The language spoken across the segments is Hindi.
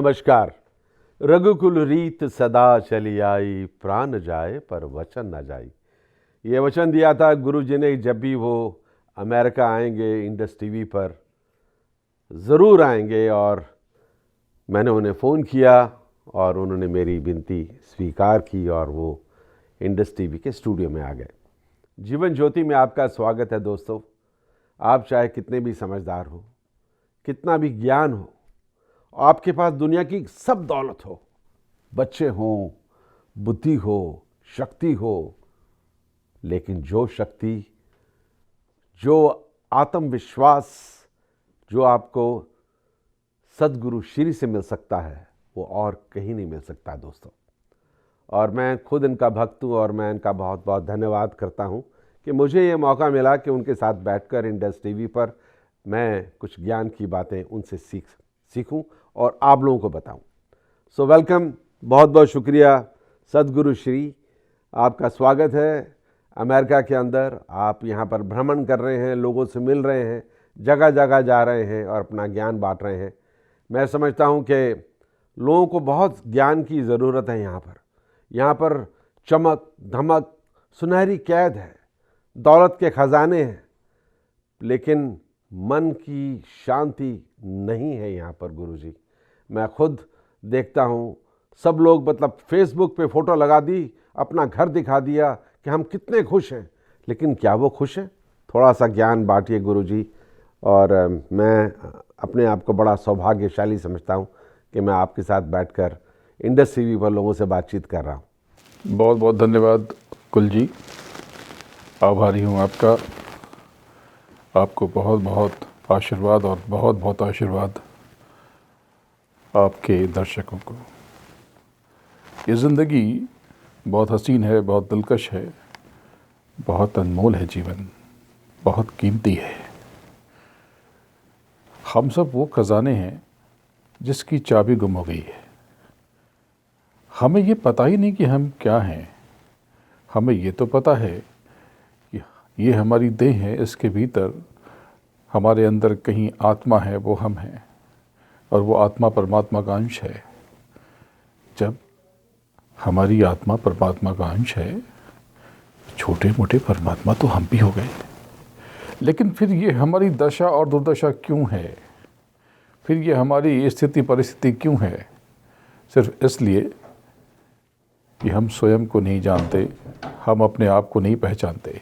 नमस्कार। रघुकुल रीत सदा चली आई, प्राण जाए पर वचन न जाई। ये वचन दिया था गुरु जी ने, जब भी वो अमेरिका आएंगे इंडस टीवी पर ज़रूर आएंगे। और मैंने उन्हें फ़ोन किया और उन्होंने मेरी विनती स्वीकार की और वो इंडस टीवी के स्टूडियो में आ गए। जीवन ज्योति में आपका स्वागत है दोस्तों। आप चाहे कितने भी समझदार हो, कितना भी ज्ञान हो, आपके पास दुनिया की सब दौलत हो, बच्चे हों, बुद्धि हो, शक्ति हो, लेकिन जो शक्ति, जो आत्मविश्वास जो आपको सद्गुरु श्री से मिल सकता है, वो और कहीं नहीं मिल सकता दोस्तों। और मैं खुद इनका भक्त हूँ और मैं इनका बहुत बहुत धन्यवाद करता हूँ कि मुझे ये मौका मिला कि उनके साथ बैठकर इंडस टीवी पर मैं कुछ ज्ञान की बातें उनसे सीखूं और आप लोगों को बताऊं। सो वेलकम, बहुत बहुत शुक्रिया सद्गुरु श्री, आपका स्वागत है अमेरिका के अंदर। आप यहाँ पर भ्रमण कर रहे हैं, लोगों से मिल रहे हैं, जगह जगह जा रहे हैं और अपना ज्ञान बांट रहे हैं। मैं समझता हूँ कि लोगों को बहुत ज्ञान की ज़रूरत है। यहाँ पर चमक धमक, सुनहरी कैद है, दौलत के ख़जाने हैं, लेकिन मन की शांति नहीं है यहाँ पर गुरुजी। मैं खुद देखता हूँ, सब लोग मतलब फेसबुक पे फ़ोटो लगा दी, अपना घर दिखा दिया कि हम कितने खुश हैं, लेकिन क्या वो खुश हैं? थोड़ा सा ज्ञान बांटिए गुरुजी। और मैं अपने आप को बड़ा सौभाग्यशाली समझता हूँ कि मैं आपके साथ बैठकर इंडस टीवी पर लोगों से बातचीत कर रहा हूँ। बहुत बहुत धन्यवाद कुल जी, आभारी हूँ आपका। आपको बहुत बहुत आशीर्वाद और बहुत बहुत आशीर्वाद आपके दर्शकों को। ये ज़िंदगी बहुत हसीन है, बहुत दिलकश है, बहुत अनमोल है, जीवन बहुत कीमती है। हम सब वो खजाने हैं जिसकी चाबी गुम हो गई है। हमें ये पता ही नहीं कि हम क्या हैं। हमें ये तो पता है कि ये हमारी देह है, इसके भीतर हमारे अंदर कहीं आत्मा है, वो हम हैं, और वो आत्मा परमात्मा का अंश है। जब हमारी आत्मा परमात्मा का अंश है, छोटे मोटे परमात्मा तो हम भी हो गए। लेकिन फिर ये हमारी दशा और दुर्दशा क्यों है? फिर ये हमारी स्थिति परिस्थिति क्यों है? सिर्फ इसलिए कि हम स्वयं को नहीं जानते, हम अपने आप को नहीं पहचानते,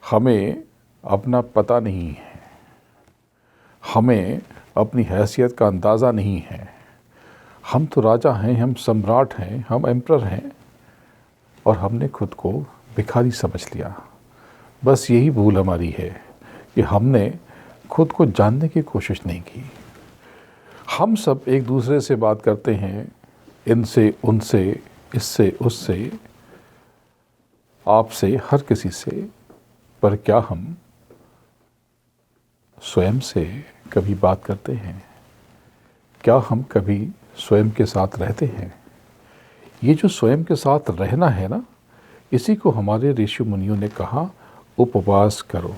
हमें अपना पता नहीं है, हमें अपनी हैसियत का अंदाज़ा नहीं है। हम तो राजा हैं, हम सम्राट हैं, हम एम्परर हैं, और हमने खुद को भिखारी समझ लिया। बस यही भूल हमारी है कि हमने खुद को जानने की कोशिश नहीं की। हम सब एक दूसरे से बात करते हैं, इनसे उनसे, इससे उससे, आपसे, हर किसी से, पर क्या हम स्वयं से कभी बात करते हैं? क्या हम कभी स्वयं के साथ रहते हैं? ये जो स्वयं के साथ रहना है ना, इसी को हमारे ऋषि मुनियों ने कहा उपवास करो।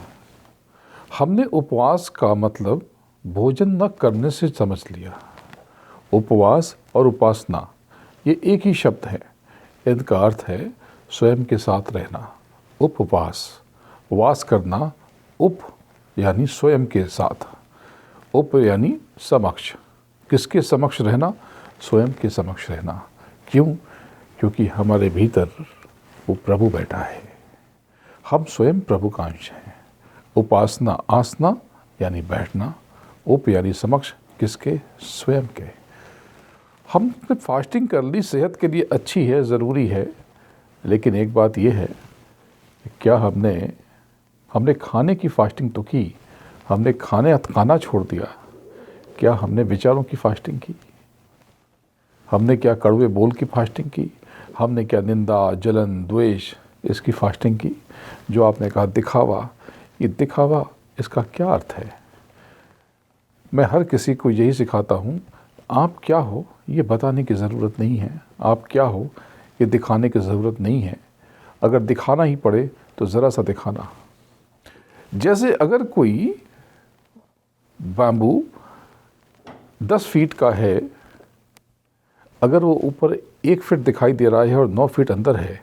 हमने उपवास का मतलब भोजन न करने से समझ लिया। उपवास और उपासना ये एक ही शब्द है। इनका अर्थ है स्वयं के साथ रहना। उपवास, वास करना, उप यानी स्वयं के साथ, उप यानी समक्ष। किसके समक्ष रहना? स्वयं के समक्ष रहना। क्यों? क्योंकि हमारे भीतर वो प्रभु बैठा है। हम स्वयं प्रभु का अंश हैं। उपासना, आसना यानी बैठना, उप यानी समक्ष, किसके? स्वयं के। हमने फास्टिंग कर ली, सेहत के लिए अच्छी है, ज़रूरी है, लेकिन एक बात यह है कि क्या हमने खाने की फास्टिंग तो की, हमने खाना छोड़ दिया। क्या हमने विचारों की फास्टिंग की? हमने क्या कड़वे बोल की फास्टिंग की? हमने क्या निंदा, जलन, द्वेष इसकी फास्टिंग की? जो आपने कहा दिखावा, ये दिखावा इसका क्या अर्थ है? मैं हर किसी को यही सिखाता हूँ, आप क्या हो ये बताने की ज़रूरत नहीं है, आप क्या हो ये दिखाने की ज़रूरत नहीं है। अगर दिखाना ही पड़े तो ज़रा सा दिखाना। जैसे अगर कोई बैम्बू 10 फीट का है, अगर वो ऊपर 1 फीट दिखाई दे रहा है और 9 फीट अंदर है,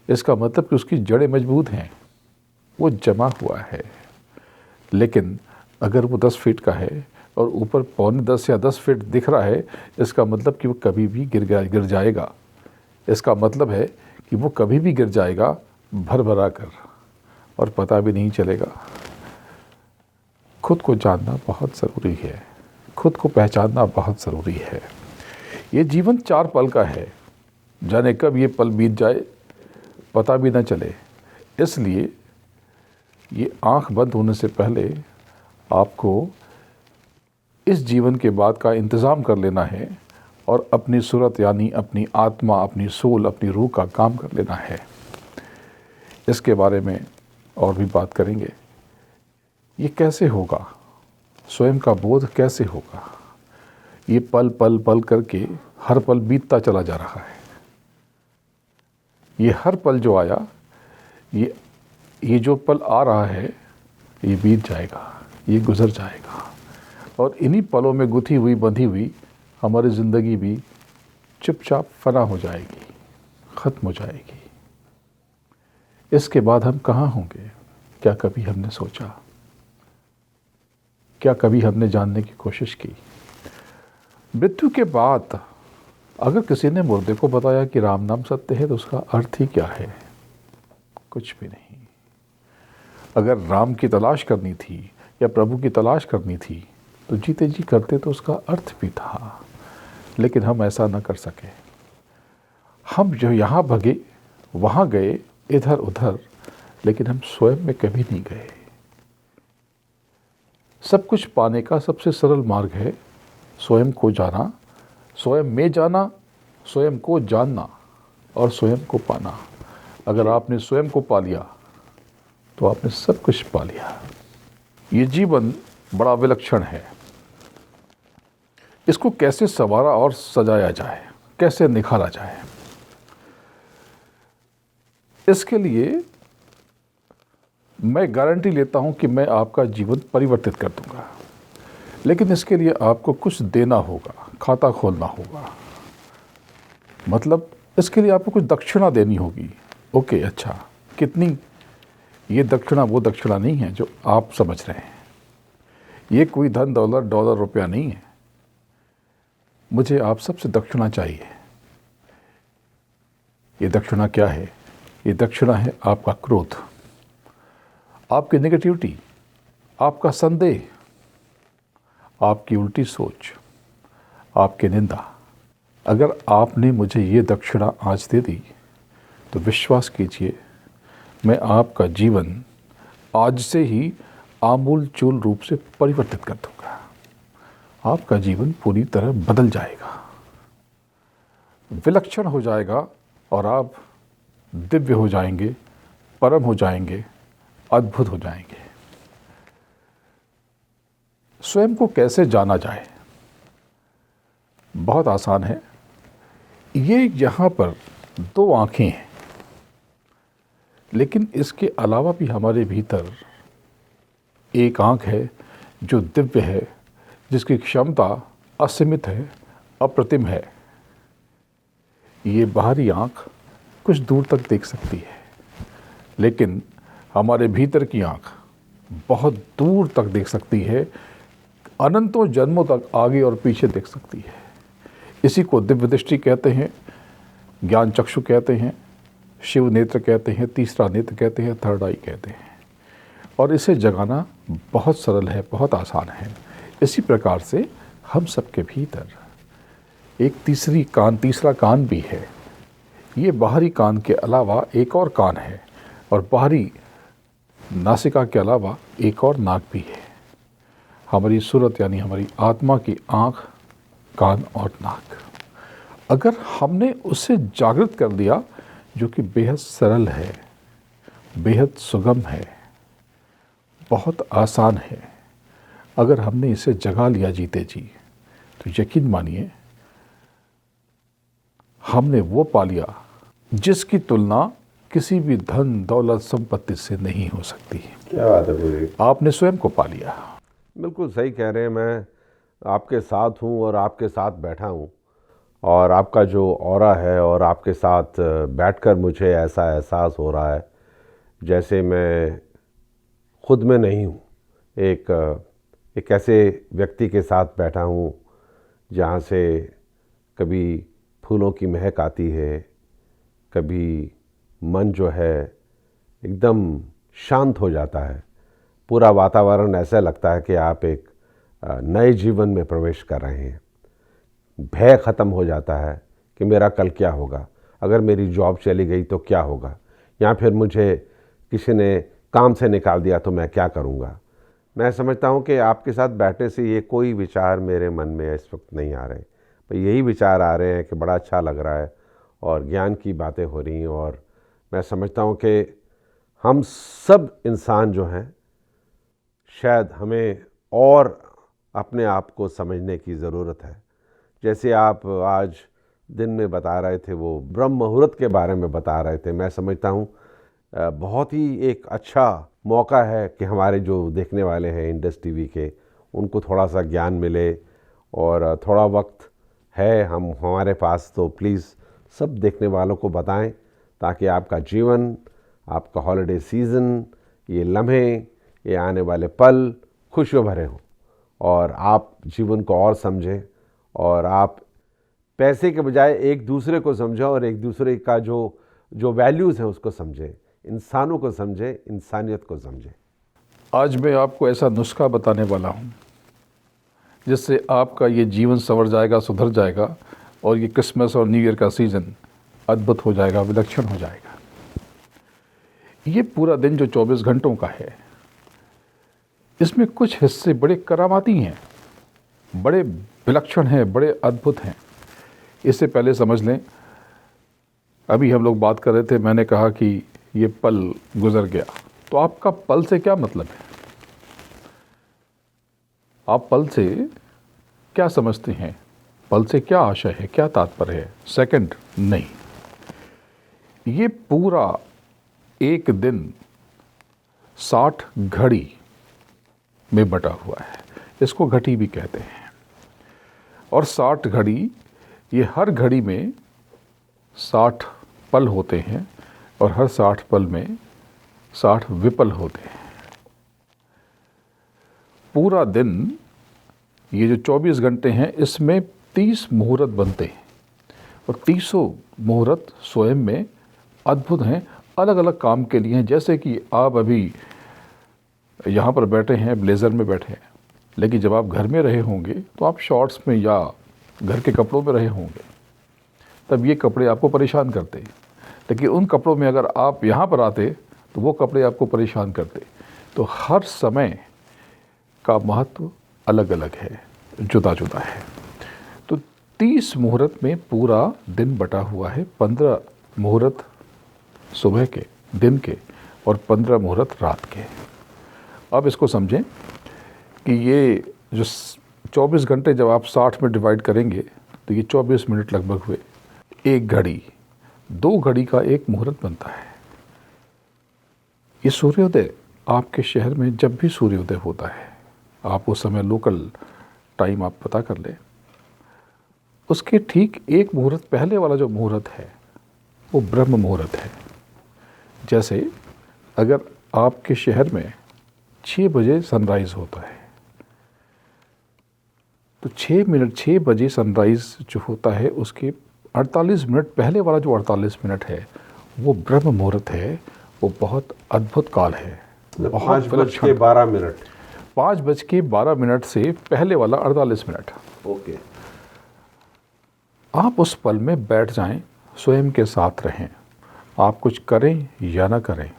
इसका मतलब कि उसकी जड़ें मजबूत हैं, वो जमा हुआ है। लेकिन अगर वो 10 फीट का है और ऊपर 9.25 या 10 फीट दिख रहा है, इसका मतलब कि वो कभी भी गिर जाएगा। इसका मतलब है कि वो कभी भी गिर जाएगा भर भरा कर, और पता भी नहीं चलेगा। खुद को जानना बहुत ज़रूरी है, खुद को पहचानना बहुत ज़रूरी है। ये जीवन 4 पल का है, जाने कब ये पल बीत जाए पता भी ना चले। इसलिए ये आँख बंद होने से पहले आपको इस जीवन के बाद का इंतज़ाम कर लेना है और अपनी सूरत यानी अपनी आत्मा, अपनी सोल, अपनी रूह का काम कर लेना है। इसके बारे में और भी बात करेंगे। ये कैसे होगा, स्वयं का बोध कैसे होगा। ये पल पल पल करके हर पल बीतता चला जा रहा है। ये हर पल जो आया, ये जो पल आ रहा है, ये बीत जाएगा, ये गुजर जाएगा, और इन्हीं पलों में गुथी हुई बंधी हुई हमारी ज़िंदगी भी चुपचाप फना हो जाएगी, ख़त्म हो जाएगी। इसके बाद हम कहाँ होंगे, क्या कभी हमने सोचा? क्या कभी हमने जानने की कोशिश की? मृत्यु के बाद अगर किसी ने मुर्दे को बताया कि राम नाम सत्य है, तो उसका अर्थ ही क्या है? कुछ भी नहीं। अगर राम की तलाश करनी थी या प्रभु की तलाश करनी थी, तो जीते जी करते तो उसका अर्थ भी था। लेकिन हम ऐसा न कर सके। हम जो यहाँ भगे वहाँ गए, इधर उधर, लेकिन हम स्वयं में कभी नहीं गए। सब कुछ पाने का सबसे सरल मार्ग है स्वयं को जाना, स्वयं में जाना, स्वयं को जानना और स्वयं को पाना। अगर आपने स्वयं को पा लिया तो आपने सब कुछ पा लिया। ये जीवन बड़ा विलक्षण है। इसको कैसे संवारा और सजाया जाए, कैसे निखारा जाए, इसके लिए मैं गारंटी लेता हूं कि मैं आपका जीवन परिवर्तित कर दूंगा। लेकिन इसके लिए आपको कुछ देना होगा, खाता खोलना होगा। मतलब इसके लिए आपको कुछ दक्षिणा देनी होगी। ओके, अच्छा, कितनी? ये दक्षिणा वो दक्षिणा नहीं है जो आप समझ रहे हैं। ये कोई धन दौलत, डॉलर, रुपया नहीं है। मुझे आप सबसे दक्षिणा चाहिए। ये दक्षिणा क्या है? ये दक्षिणा है आपका क्रोध, आपकी नेगेटिविटी, आपका संदेह, आपकी उल्टी सोच, आपकी निंदा। अगर आपने मुझे ये दक्षिणा आज दे दी, तो विश्वास कीजिए, मैं आपका जीवन आज से ही आमूल चूल रूप से परिवर्तित कर दूंगा। आपका जीवन पूरी तरह बदल जाएगा, विलक्षण हो जाएगा, और आप दिव्य हो जाएंगे, परम हो जाएंगे, अद्भुत हो जाएंगे। स्वयं को कैसे जाना जाए? बहुत आसान है। ये यहाँ पर 2 आँखें हैं, लेकिन इसके अलावा भी हमारे भीतर एक आँख है जो दिव्य है, जिसकी क्षमता असीमित है, अप्रतिम है। ये बाहरी आँख कुछ दूर तक देख सकती है, लेकिन हमारे भीतर की आँख बहुत दूर तक देख सकती है, अनंतों जन्मों तक आगे और पीछे देख सकती है। इसी को दिव्य दृष्टि कहते हैं, ज्ञान चक्षु कहते हैं, शिव नेत्र कहते हैं, तीसरा नेत्र कहते हैं, थर्ड आई कहते हैं। और इसे जगाना बहुत सरल है, बहुत आसान है। इसी प्रकार से हम सबके भीतर एक तीसरा कान भी है। ये बाहरी कान के अलावा एक और कान है, और बाहरी नासिका के अलावा एक और नाक भी है। हमारी सूरत यानी हमारी आत्मा की आँख, कान और नाक। अगर हमने उसे जागृत कर दिया, जो कि बेहद सरल है, बेहद सुगम है, बहुत आसान है, अगर हमने इसे जगा लिया जीते जी, तो यकीन मानिए हमने वो पा लिया जिसकी तुलना किसी भी धन दौलत संपत्ति से नहीं हो सकती। क्या बात है पूरी। आपने स्वयं को पा लिया। बिल्कुल सही कह रहे हैं। मैं आपके साथ हूँ और आपके साथ बैठा हूँ, और आपका जो ऑरा है और आपके साथ बैठकर मुझे ऐसा एहसास हो रहा है जैसे मैं खुद में नहीं हूँ। एक एक ऐसे व्यक्ति के साथ बैठा हूँ जहाँ से कभी फूलों की महक आती है, कभी मन जो है एकदम शांत हो जाता है। पूरा वातावरण ऐसा लगता है कि आप एक नए जीवन में प्रवेश कर रहे हैं। भय ख़त्म हो जाता है कि मेरा कल क्या होगा, अगर मेरी जॉब चली गई तो क्या होगा, या फिर मुझे किसी ने काम से निकाल दिया तो मैं क्या करूँगा। मैं समझता हूँ कि आपके साथ बैठने से ये कोई विचार मेरे मन में इस वक्त नहीं आ रहे, पर यही विचार आ रहे हैं कि बड़ा अच्छा लग रहा है और ज्ञान की बातें हो रही हैं। और मैं समझता हूँ कि हम सब इंसान जो हैं, शायद हमें और अपने आप को समझने की ज़रूरत है। जैसे आप आज दिन में बता रहे थे, वो ब्रह्म मुहूर्त के बारे में बता रहे थे, मैं समझता हूँ बहुत ही एक अच्छा मौका है कि हमारे जो देखने वाले हैं इंडस टीवी के, उनको थोड़ा सा ज्ञान मिले। और थोड़ा वक्त है हमारे पास, तो प्लीज़ सब देखने वालों को बताएं, ताकि आपका जीवन, आपका हॉलिडे सीज़न, ये लम्हे, ये आने वाले पल खुशियों भरे हों और आप जीवन को और समझें, और आप पैसे के बजाय एक दूसरे को समझें और एक दूसरे का जो वैल्यूज़ हैं उसको समझें, इंसानों को समझें, इंसानियत को समझें। आज मैं आपको ऐसा नुस्खा बताने वाला हूँ जिससे आपका ये जीवन संवर जाएगा, सुधर जाएगा, और ये क्रिसमस और न्यू ईयर का सीज़न अद्भुत हो जाएगा, विलक्षण हो जाएगा। ये पूरा दिन जो 24 घंटों का है, इसमें कुछ हिस्से बड़े करामाती हैं, बड़े विलक्षण हैं, बड़े अद्भुत हैं। इससे पहले समझ लें, अभी हम लोग बात कर रहे थे, मैंने कहा कि ये पल गुजर गया, तो आपका पल से क्या मतलब है? आप पल से क्या समझते हैं? पल से क्या आशय है, क्या तात्पर्य है? सेकंड नहीं, ये पूरा एक दिन 60 घड़ी में बटा हुआ है, इसको घटी भी कहते हैं। और 60 घड़ी, ये हर घड़ी में 60 पल होते हैं, और हर 60 पल में 60 विपल होते हैं। पूरा दिन, ये जो 24 घंटे हैं, इसमें 30 मुहूर्त बनते हैं, और 30 मुहूर्त स्वयं में अद्भुत हैं, अलग अलग काम के लिए हैं। जैसे कि आप अभी यहाँ पर बैठे हैं, ब्लेज़र में बैठे हैं, लेकिन जब आप घर में रहे होंगे तो आप शॉर्ट्स में या घर के कपड़ों में रहे होंगे, तब ये कपड़े आपको परेशान करते। लेकिन उन कपड़ों में अगर आप यहाँ पर आते तो वो कपड़े आपको परेशान करते। तो हर समय का महत्व अलग अलग है, जुदा जुदा है। तो 30 मुहूर्त में पूरा दिन बटा हुआ है। 15 मुहूर्त सुबह के, दिन के, और 15 मुहूर्त रात के। अब इसको समझें कि ये जो 24 घंटे जब आप 60 में डिवाइड करेंगे तो ये 24 मिनट लगभग हुए। एक घड़ी, 2 घड़ी का एक मुहूर्त बनता है। ये सूर्योदय, आपके शहर में जब भी सूर्योदय होता है, आप उस समय लोकल टाइम आप पता कर लें, उसके ठीक एक मुहूर्त पहले वाला जो मुहूर्त है वो ब्रह्म मुहूर्त है। जैसे अगर आपके शहर में 6 बजे सनराइज़ होता है, तो 6 बजे सनराइज़ जो होता है, उसके 48 मिनट पहले वाला जो 48 मिनट है वो ब्रह्म मुहूर्त है। वो बहुत अद्भुत काल है, बहुत 5:12 5:12 से पहले वाला 48 मिनट। ओके। आप उस पल में बैठ जाएं, स्वयं के साथ रहें। आप कुछ करें या ना करें,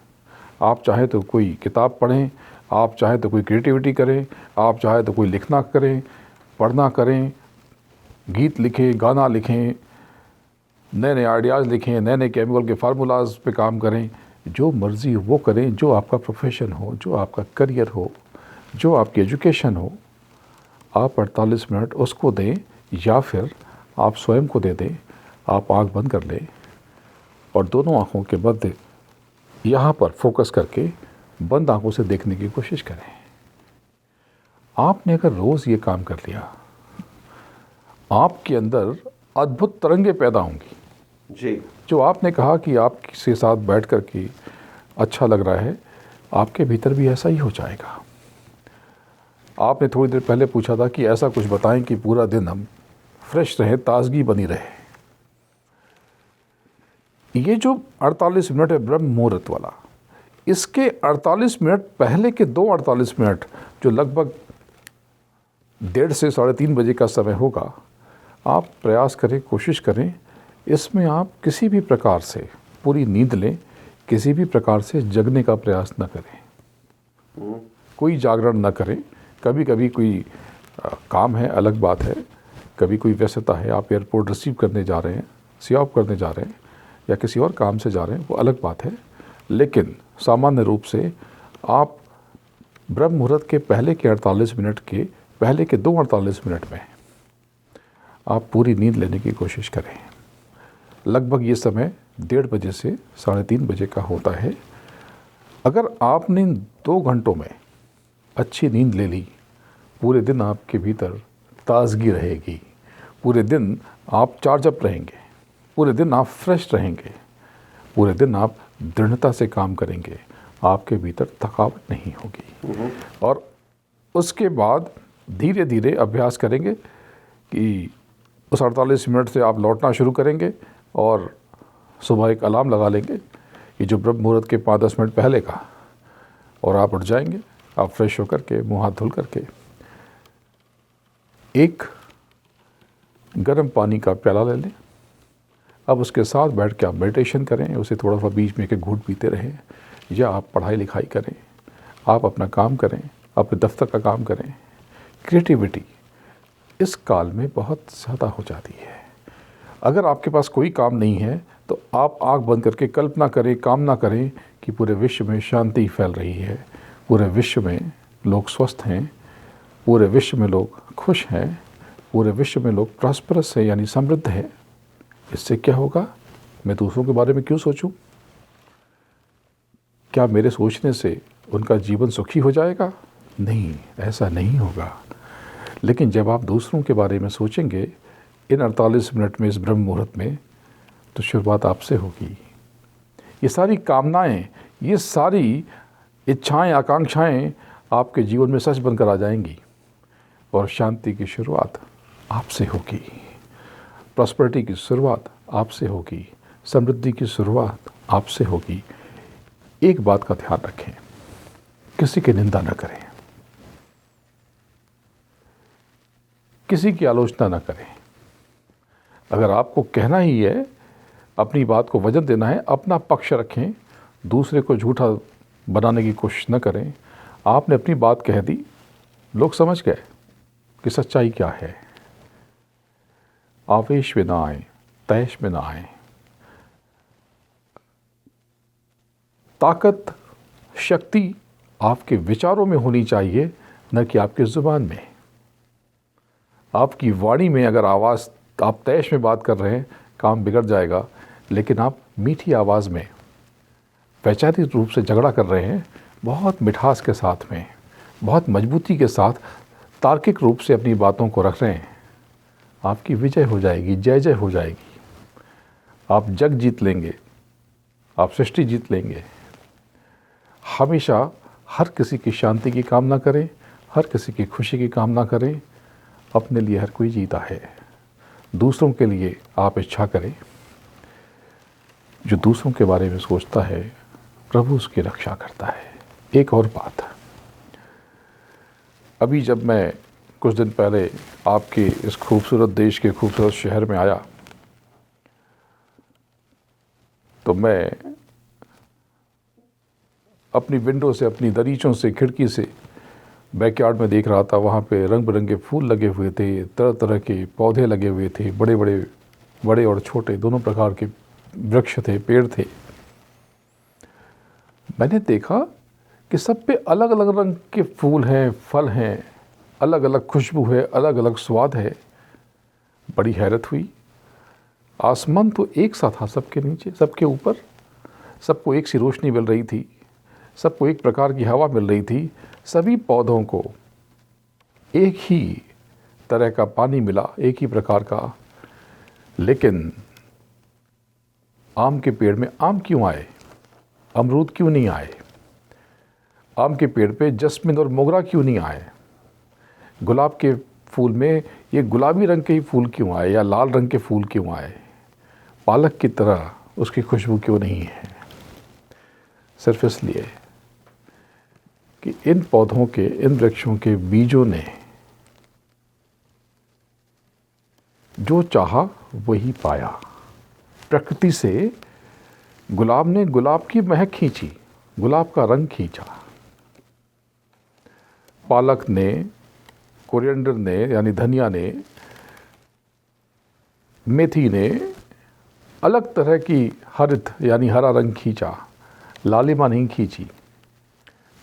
आप चाहें तो कोई किताब पढ़ें, आप चाहें तो कोई क्रिएटिविटी करें, आप चाहें तो कोई लिखना करें, पढ़ना करें, गीत लिखें, गाना लिखें, नए नए आइडियाज़ लिखें, नए नए केमिकल के फार्मूलाज पे काम करें, जो मर्ज़ी वो करें, जो आपका प्रोफेशन हो, जो आपका करियर हो, जो आपकी एजुकेशन हो। आप 48 मिनट उसको दें, या फिर आप स्वयं को दे दें। आप आँख बंद कर लें और दोनों आँखों के मध्य यहाँ पर फोकस करके बंद आँखों से देखने की कोशिश करें। आपने अगर रोज़ ये काम कर लिया आपके अंदर अद्भुत तरंगे पैदा होंगी। जी। जो आपने कहा कि आपके साथ बैठ कर के अच्छा लग रहा है, आपके भीतर भी ऐसा ही हो जाएगा। आपने थोड़ी देर पहले पूछा था कि ऐसा कुछ बताएं कि पूरा दिन हम फ्रेश रहे, ताजगी बनी रहे। ये जो 48 मिनट है ब्रह्म मुहूर्त वाला, इसके 48 मिनट पहले के 48 मिनट जो लगभग 1:30 से 3:30 बजे का समय होगा, आप प्रयास करें, कोशिश करें, इसमें आप किसी भी प्रकार से पूरी नींद लें, किसी भी प्रकार से जगने का प्रयास न करें, कोई जागरण न करें। कभी कभी कोई काम है, अलग बात है, कभी कोई व्यस्तता है, आप एयरपोर्ट रिसीव करने जा रहे हैं, सी ऑफ करने जा रहे हैं या किसी और काम से जा रहे हैं, वो अलग बात है। लेकिन सामान्य रूप से आप ब्रह्म मुहूर्त के पहले के 48 मिनट के पहले के 48 मिनट में आप पूरी नींद लेने की कोशिश करें। लगभग ये समय 1:30 बजे से 3:30 बजे का होता है। अगर आपने 2 घंटों में अच्छी नींद ले ली, पूरे दिन आपके भीतर ताजगी रहेगी, पूरे दिन आप चार्ज अप रहेंगे, पूरे दिन आप फ्रेश रहेंगे, पूरे दिन आप दृढ़ता से काम करेंगे, आपके भीतर थकावट नहीं होगी। और उसके बाद धीरे धीरे अभ्यास करेंगे कि उस 48 मिनट से आप लौटना शुरू करेंगे और सुबह एक अलार्म लगा लेंगे, ये जो ब्रह्म मुहूर्त के 5-10 मिनट पहले का, और आप उठ जाएंगे। आप फ्रेश होकर के मुँह हाथ धुल करके एक गर्म पानी का प्याला ले लें। अब उसके साथ बैठ के आप मेडिटेशन करें, उसे थोड़ा सा बीच में एक घूंट पीते रहें, या आप पढ़ाई लिखाई करें, आप अपना काम करें, अपने दफ्तर का काम करें। क्रिएटिविटी इस काल में बहुत ज़्यादा हो जाती है। अगर आपके पास कोई काम नहीं है तो आप आंख बंद करके कल्पना करें, कामना करें कि पूरे विश्व में शांति फैल रही है, पूरे विश्व में लोग स्वस्थ हैं, पूरे विश्व में लोग खुश हैं, पूरे विश्व में लोग प्रॉस्परस है यानी समृद्ध है। इससे क्या होगा? मैं दूसरों के बारे में क्यों सोचूं? क्या मेरे सोचने से उनका जीवन सुखी हो जाएगा? नहीं, ऐसा नहीं होगा। लेकिन जब आप दूसरों के बारे में सोचेंगे इन 48 मिनट में, इस ब्रह्म मुहूर्त में, तो शुरुआत आपसे होगी। ये सारी कामनाएं, ये सारी इच्छाएं, आकांक्षाएं आपके जीवन में सच बनकर आ जाएंगी और शांति की शुरुआत आपसे होगी, प्रॉस्पेरिटी की शुरुआत आपसे होगी, समृद्धि की शुरुआत आपसे होगी। एक बात का ध्यान रखें, किसी की निंदा न करें, किसी की आलोचना न करें। अगर आपको कहना ही है, अपनी बात को वजन देना है, अपना पक्ष रखें, दूसरे को झूठा बनाने की कोशिश न करें। आपने अपनी बात कह दी, लोग समझ गए कि सच्चाई क्या है। आवेश में ना आए, तैश में ना आए। ताकत, शक्ति आपके विचारों में होनी चाहिए, न कि आपकी ज़ुबान में। आपकी वाणी में अगर आवाज़, आप तैश में बात कर रहे हैं, काम बिगड़ जाएगा। लेकिन आप मीठी आवाज़ में वैचारिक रूप से झगड़ा कर रहे हैं, बहुत मिठास के साथ में, बहुत मजबूती के साथ, तार्किक रूप से अपनी बातों को रख रहे हैं, आपकी विजय हो जाएगी, जय जय हो जाएगी। आप जग जीत लेंगे, आप सृष्टि जीत लेंगे। हमेशा हर किसी की शांति की कामना करें, हर किसी की खुशी की कामना करें। अपने लिए हर कोई जीता है, दूसरों के लिए आप इच्छा करें। जो दूसरों के बारे में सोचता है, प्रभु उसकी रक्षा करता है। एक और बात, अभी जब मैं कुछ दिन पहले आपके इस खूबसूरत देश के खूबसूरत शहर में आया, तो मैं अपनी विंडो से, अपनी दरीचों से, खिड़की से बैकयार्ड में देख रहा था। वहाँ पे रंग बिरंगे फूल लगे हुए थे, तरह तरह के पौधे लगे हुए थे, बड़े और छोटे दोनों प्रकार के वृक्ष थे, पेड़ थे। मैंने देखा कि सब पे अलग अलग रंग के फूल हैं, फल हैं, अलग अलग खुशबू है, अलग अलग स्वाद है। बड़ी हैरत हुई। आसमान तो एक सा था सबके नीचे, सबके ऊपर, सबको एक सी रोशनी मिल रही थी, सबको एक प्रकार की हवा मिल रही थी। सभी पौधों को एक ही तरह का पानी मिला, एक ही प्रकार का, लेकिन आम के पेड़ में आम क्यों आए, अमरूद क्यों नहीं आए? आम के पेड़ पे जस्मिन और मोगरा क्यों नहीं आए? गुलाब के फूल में ये गुलाबी रंग के ही फूल क्यों आए या लाल रंग के फूल क्यों आए? पालक की तरह उसकी खुशबू क्यों नहीं है? सिर्फ इसलिए कि इन पौधों के, इन वृक्षों के बीजों ने जो चाहा वही पाया। प्रकृति से गुलाब ने गुलाब की महक खींची, गुलाब का रंग खींचा। पालक ने, कोरिएंडर ने यानी धनिया ने, मेथी ने अलग तरह की हरित यानी हरा रंग खींचा, लालिमा नहीं खींची।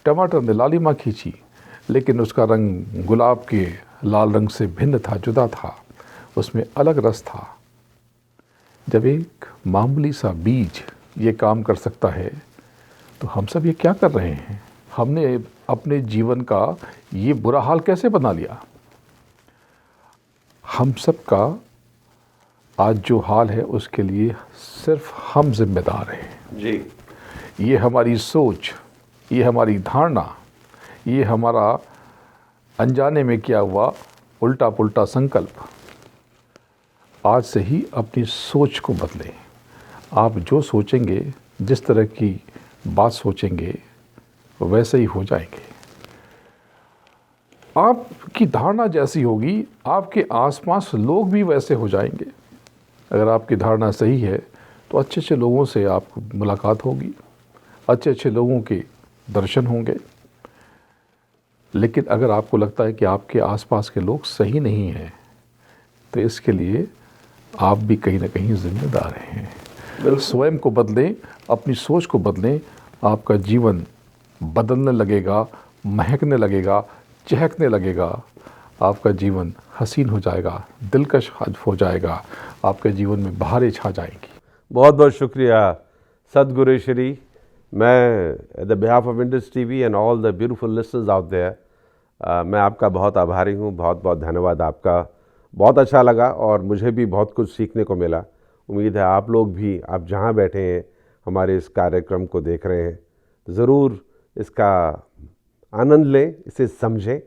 टमाटर ने लालिमा खींची, लेकिन उसका रंग गुलाब के लाल रंग से भिन्न था, जुदा था, उसमें अलग रस था। जब एक मामूली सा बीज ये काम कर सकता है तो हम सब ये क्या कर रहे हैं? हमने अपने जीवन का ये बुरा हाल कैसे बना लिया? हम सब का आज जो हाल है उसके लिए सिर्फ हम जिम्मेदार हैं जी। ये हमारी सोच, ये हमारी धारणा, ये हमारा अनजाने में किया हुआ उल्टा पुल्टा संकल्प, आज से ही अपनी सोच को बदलें। आप जो सोचेंगे, जिस तरह की बात सोचेंगे, वैसे ही हो जाएंगे। आपकी धारणा जैसी होगी, आपके आसपास लोग भी वैसे हो जाएंगे। अगर आपकी धारणा सही है तो अच्छे अच्छे लोगों से आपको मुलाकात होगी, अच्छे अच्छे लोगों के दर्शन होंगे। लेकिन अगर आपको लगता है कि आपके आसपास के लोग सही नहीं हैं, तो इसके लिए आप भी कहीं ना कहीं जिम्मेदार हैं। स्वयं को बदलें, अपनी सोच को बदलें, आपका जीवन बदलने लगेगा, महकने लगेगा, चहकने लगेगा। आपका जीवन हसीन हो जाएगा, दिलकश हो जाएगा, आपके जीवन में बहारें छा जाएंगी। बहुत बहुत शुक्रिया सदगुरु श्री। मैं at the behalf of Indus TV and all the beautiful listeners out there, मैं आपका बहुत आभारी हूँ। बहुत बहुत धन्यवाद आपका। बहुत अच्छा लगा और मुझे भी बहुत कुछ सीखने को मिला। उम्मीद है आप लोग भी, आप जहाँ बैठे हैं हमारे इस कार्यक्रम को देख रहे हैं, तो ज़रूर इसका आनंद लें, इसे समझें।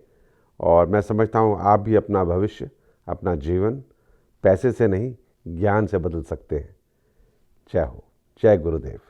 और मैं समझता हूँ आप भी अपना भविष्य, अपना जीवन पैसे से नहीं, ज्ञान से बदल सकते हैं। जय हो, जय गुरुदेव।